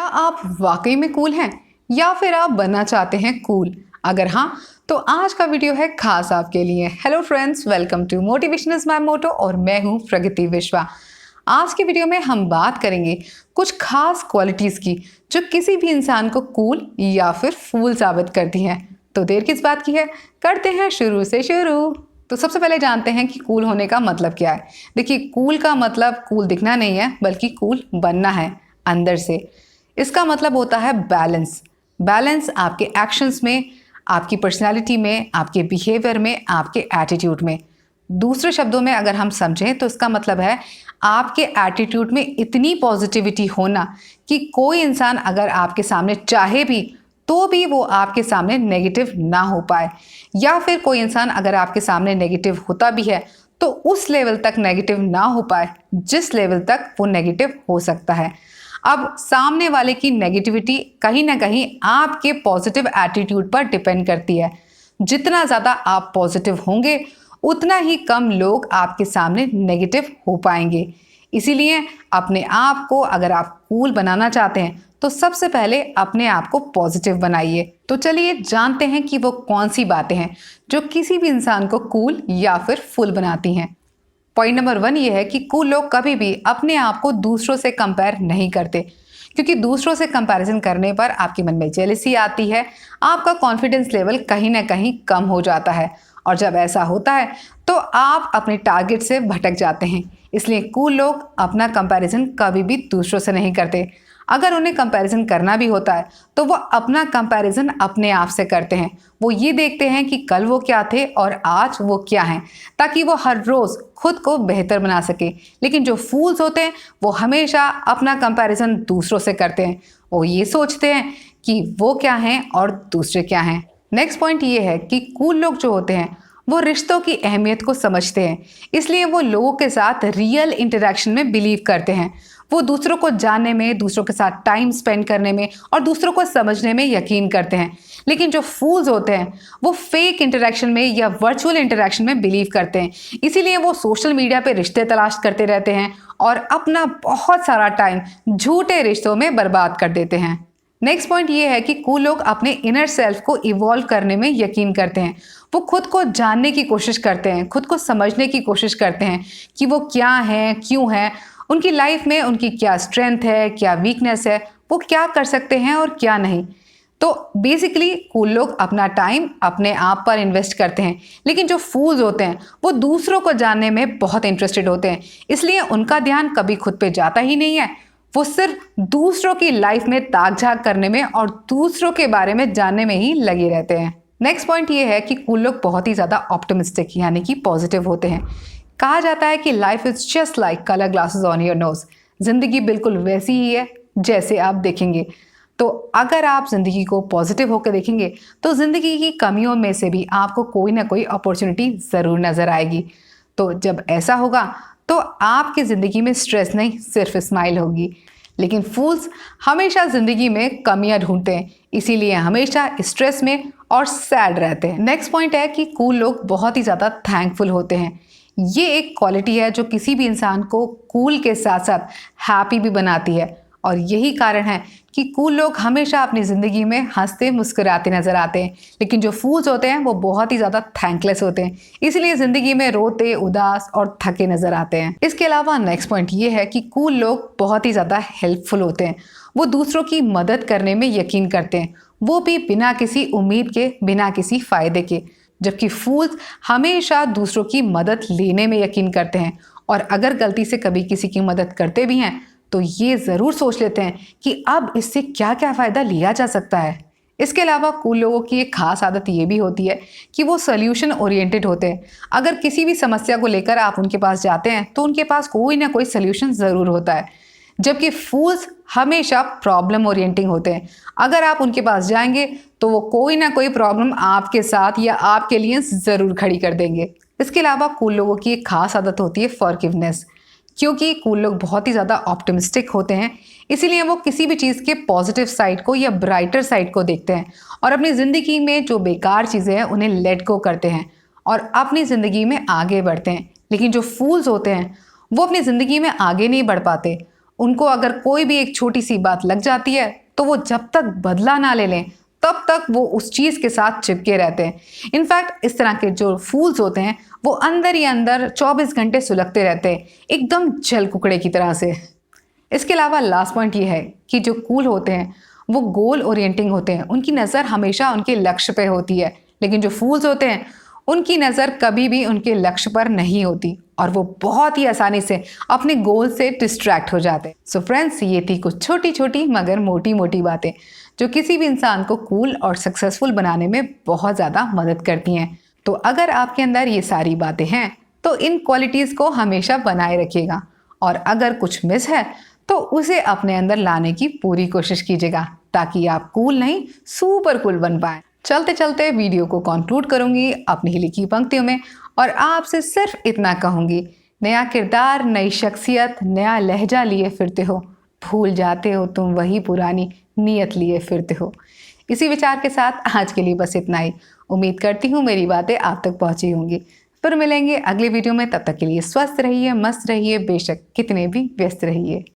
क्या आप वाकई में कूल हैं या फिर आप बनना चाहते हैं कूल? अगर हाँ, तो आज का वीडियो है खास आपके लिए। Hello friends, welcome to motivation is my motto और मैं हूं प्रगति विश्वा। आज के वीडियो में हम बात करेंगे कुछ खास क्वालिटीज की जो किसी भी इंसान को कूल या फिर फूल साबित करती हैं। तो देर किस बात की है, करते हैं शुरू से शुरू। तो सबसे पहले जानते हैं कि कूल होने का मतलब क्या है। देखिए, कूल का मतलब कूल दिखना नहीं है बल्कि कूल बनना है अंदर से। इसका मतलब होता है बैलेंस। बैलेंस आपके एक्शंस में, आपकी पर्सनालिटी में, आपके बिहेवियर में, आपके एटीट्यूड में। दूसरे शब्दों में अगर हम समझें तो इसका मतलब है आपके एटीट्यूड में इतनी पॉजिटिविटी होना कि कोई इंसान अगर आपके सामने चाहे भी तो भी वो आपके सामने नेगेटिव ना हो पाए, या फिर कोई इंसान अगर आपके सामने नेगेटिव होता भी है तो उस लेवल तक नेगेटिव ना हो पाए जिस लेवल तक वो नेगेटिव हो सकता है। अब सामने वाले की नेगेटिविटी कहीं ना कहीं आपके पॉजिटिव एटीट्यूड पर डिपेंड करती है। जितना ज़्यादा आप पॉजिटिव होंगे उतना ही कम लोग आपके सामने नेगेटिव हो पाएंगे। इसीलिए अपने आप को अगर आप कूल बनाना चाहते हैं तो सबसे पहले अपने आप को पॉजिटिव बनाइए। तो चलिए जानते हैं कि वो कौन सी बातें हैं जो किसी भी इंसान को कूल या फिर फुल बनाती हैं। पॉइंट नंबर 1 ये है कि कूल लोग कभी भी अपने आप को दूसरों से कंपेयर नहीं करते, क्योंकि दूसरों से कंपैरिजन करने पर आपके मन में जेलसी आती है, आपका कॉन्फिडेंस लेवल कहीं ना कहीं कम हो जाता है, और जब ऐसा होता है तो आप अपने टारगेट से भटक जाते हैं। इसलिए कूल लोग अपना कंपैरिजन कभी भी दूसरों से नहीं करते। अगर उन्हें कंपैरिजन करना भी होता है तो वो अपना कंपैरिजन अपने आप से करते हैं। वो ये देखते हैं कि कल वो क्या थे और आज वो क्या हैं, ताकि वो हर रोज़ खुद को बेहतर बना सके। लेकिन जो फूल्स होते हैं वो हमेशा अपना कंपैरिजन दूसरों से करते हैं। वो ये सोचते हैं कि वो क्या हैं और दूसरे क्या हैं। नेक्स्ट पॉइंट ये है कि कूल लोग जो होते हैं वो रिश्तों की अहमियत को समझते हैं, इसलिए वो लोगों के साथ रियल इंटरेक्शन में बिलीव करते हैं। वो दूसरों को जानने में, दूसरों के साथ टाइम स्पेंड करने में और दूसरों को समझने में यकीन करते हैं। लेकिन जो फूल्स होते हैं वो फेक इंटरेक्शन में या वर्चुअल इंटरेक्शन में बिलीव करते हैं। इसीलिए वो सोशल मीडिया पे रिश्ते तलाश करते रहते हैं और अपना बहुत सारा टाइम झूठे रिश्तों में बर्बाद कर देते हैं। नेक्स्ट पॉइंट ये है कि कूल लोग अपने इनर सेल्फ को इवॉल्व करने में यकीन करते हैं। वो खुद को जानने की कोशिश करते हैं, खुद को समझने की कोशिश करते हैं कि वो क्या हैं, क्यों हैं, उनकी लाइफ में उनकी क्या स्ट्रेंथ है, क्या वीकनेस है, वो क्या कर सकते हैं और क्या नहीं। तो बेसिकली कूल लोग अपना टाइम अपने आप पर इन्वेस्ट करते हैं। लेकिन जो फूल्स होते हैं वो दूसरों को जानने में बहुत इंटरेस्टेड होते हैं, इसलिए उनका ध्यान कभी खुद पे जाता ही नहीं है। वो सिर्फ दूसरों की लाइफ में ताक झाक करने में और दूसरों के बारे में जानने में ही लगे रहते हैं। नेक्स्ट पॉइंट ये है कि कूल लोग बहुत ही ज़्यादा ऑप्टिमिस्टिक यानी कि पॉजिटिव होते हैं। कहा जाता है कि life is just like colour glasses on your nose. जिंदगी बिल्कुल वैसी ही है जैसे आप देखेंगे। तो अगर आप ज़िंदगी को पॉजिटिव होकर देखेंगे तो ज़िंदगी की कमियों में से भी आपको कोई ना कोई अपॉर्चुनिटी ज़रूर नज़र आएगी। तो जब ऐसा होगा तो आपकी ज़िंदगी में स्ट्रेस नहीं, सिर्फ स्माइल होगी। लेकिन फूल्स हमेशा ज़िंदगी में कमियां ढूंढते हैं, इसीलिए हमेशा स्ट्रेस में और सैड रहते हैं। नेक्स्ट पॉइंट है कि कूल लोग बहुत ही ज़्यादा थैंकफुल होते हैं। ये एक क्वालिटी है जो किसी भी इंसान को कूल के साथ साथ हैप्पी भी बनाती है, और यही कारण है कि कूल लोग हमेशा अपनी ज़िंदगी में हंसते मुस्कुराते नज़र आते हैं। लेकिन जो फूल्स होते हैं वो बहुत ही ज़्यादा थैंकलेस होते हैं, इसलिए ज़िंदगी में रोते, उदास और थके नज़र आते हैं। इसके अलावा नेक्स्ट पॉइंट ये है कि कूल लोग बहुत ही ज़्यादा हेल्पफुल होते हैं। वो दूसरों की मदद करने में यकीन करते हैं, वो भी बिना किसी उम्मीद के, बिना किसी फ़ायदे के। जबकि फूल्स हमेशा दूसरों की मदद लेने में यकीन करते हैं, और अगर गलती से कभी किसी की मदद करते भी हैं तो ये ज़रूर सोच लेते हैं कि अब इससे क्या क्या फ़ायदा लिया जा सकता है। इसके अलावा कूल लोगों की एक खास आदत ये भी होती है कि वो सोल्यूशन ओरिएंटेड होते हैं। अगर किसी भी समस्या को लेकर आप उनके पास जाते हैं तो उनके पास कोई ना कोई सोल्यूशन ज़रूर होता है, जबकि फूल्स हमेशा प्रॉब्लम ओरिएंटिंग होते हैं। अगर आप उनके पास जाएंगे तो वो कोई ना कोई प्रॉब्लम आपके साथ या आपके लिए ज़रूर खड़ी कर देंगे। इसके अलावा कूल लोगों की एक खास आदत होती है फॉरगिवनेस। क्योंकि कूल लोग बहुत ही ज़्यादा ऑप्टिमिस्टिक होते हैं, इसीलिए वो किसी भी चीज़ के पॉजिटिव साइड को या ब्राइटर साइड को देखते हैं और अपनी ज़िंदगी में जो बेकार चीज़ें हैं उन्हें लेट गो करते हैं और अपनी ज़िंदगी में आगे बढ़ते हैं। लेकिन जो फूल्स होते हैं वो अपनी ज़िंदगी में आगे नहीं बढ़ पाते। उनको अगर कोई भी एक छोटी सी बात लग जाती है तो वो जब तक बदला ना ले लें तब तक वो उस चीज़ के साथ चिपके रहते हैं। इनफैक्ट इस तरह के जो फूल्स होते हैं वो अंदर ही अंदर 24 घंटे सुलगते रहते हैं, एकदम जल कुकड़े की तरह से। इसके अलावा लास्ट पॉइंट ये है कि जो कूल होते हैं वो गोल ओरिएंटिंग होते हैं, उनकी नज़र हमेशा उनके लक्ष्य पे होती है। लेकिन जो फूल्स होते हैं उनकी नज़र कभी भी उनके लक्ष्य पर नहीं होती और वो बहुत ही आसानी से अपने गोल से डिस्ट्रैक्ट हो जाते हैं। सो फ्रेंड्स, ये थी कुछ छोटी छोटी मगर मोटी मोटी बातें जो किसी भी इंसान को कूल और सक्सेसफुल बनाने में बहुत ज़्यादा मदद करती हैं। तो अगर आपके अंदर ये सारी बातें हैं तो इन क्वालिटीज़ को हमेशा बनाए रखिएगा, और अगर कुछ मिस है तो उसे अपने अंदर लाने की पूरी कोशिश कीजिएगा ताकि आप कूल नहीं सुपर कूल बन पाए। चलते चलते वीडियो को कंक्लूड करूंगी अपनी ही लिखी पंक्तियों में और आपसे सिर्फ इतना कहूंगी, नया किरदार, नई शख्सियत, नया लहजा लिए फिरते हो, भूल जाते हो तुम वही पुरानी नीयत लिए फिरते हो। इसी विचार के साथ आज के लिए बस इतना ही। उम्मीद करती हूँ मेरी बातें आप तक पहुंची होंगी। फिर मिलेंगे अगले वीडियो में, तब तक के लिए स्वस्थ रहिए, मस्त रहिए, बेशक कितने भी व्यस्त रहिए।